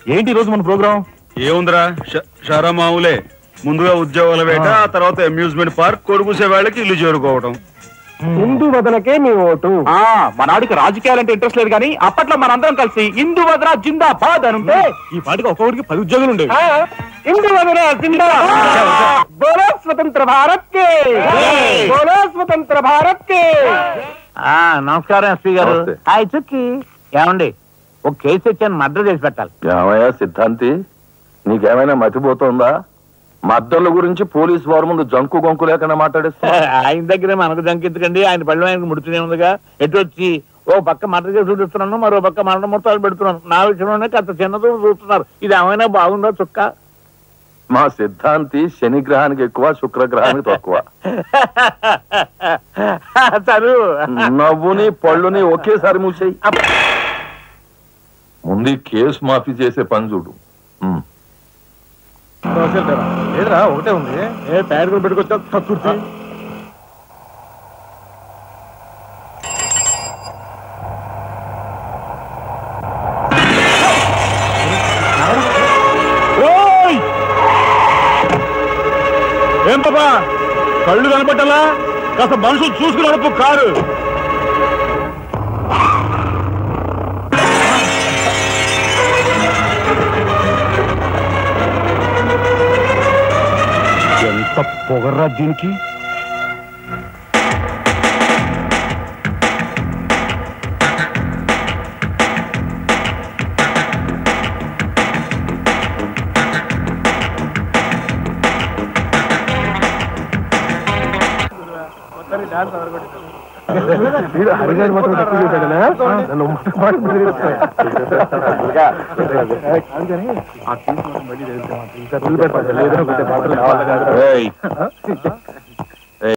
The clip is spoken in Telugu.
ఏంటి రోజు మన ప్రోగ్రామ్? ఏముందిరా, షారా మామూలే. ముందుగా ఉద్యోగాల వేట, ఆ తర్వాత అమ్యూజ్మెంట్ పార్క్, కొడుకుసే వాళ్ళకి ఇల్లు చేరుకోవడం. హిందూ వదనకే మీ ఓటు. మనాడికి రాజకీయాలంటే ఇంట్రెస్ట్ లేదు కానీ అప్పట్లో మనందరం కలిసి హిందూ వదన జిందాబాద్ అని ఉంటే ఈ పాటికి ఒక్కొక్కడికి 10 ఉద్యోగాలు ఉండేవి. హిందూ వదన జిందాబాద్. బోలో స్వతంత్ర భారత్ కే, బోలో స్వతంత్ర భారత్ కే. నమస్కారం ఎస్పీ గారు. హాయ్ చుక్కి. ఏమండి, ఒక కేసు ఇచ్చాను, మర్డర్ చేసి పెట్టాలి. ఏమయ్యా సిద్ధాంతి, నీకేమైనా మతిపోతుందా? మద్దళ్ళ గురించి పోలీసు వారి ముందు జంకు గొంకు లేకుండా మాట్లాడేస్తా. ఆయన దగ్గరే మనకు జంకెత్తుకండి, ఆయన పళ్ళు ఆయనకు ముడుతూనే ఉందిగా. ఎటు వచ్చి ఓ పక్క మర్డర్ చేసి చూపిస్తున్నాను, మరో పక్క మరణ మొత్తాలు పెడుతున్నాను. నా విషయంలోనే అంత చిన్నదో చూస్తున్నారు. ఇది ఏమైనా బాగుందో చుక్క? మా సిద్ధాంతి శనిగ్రహానికి ఎక్కువ, శుక్రగ్రహానికి తక్కువ. సరు నవ్వుని పళ్ళుని ఒకేసారి మూసేయి. ముందు కేసు మాఫీ చేసే పని చూడు. ఏదరా ఒకటే ఉంది, ఏ ప్యాడ్ కూడా పెట్టుకొచ్చా కక్కుర్తి. ఏం పాపా, కళ్ళు కనపట్టాలా? కాస్త మనుషులు చూసుకుని నడుపు కారు. ఎంత పొగర్రా దీనికి. హరిగారి మొత్తం తక్కువ చేశాడనా? నన్ను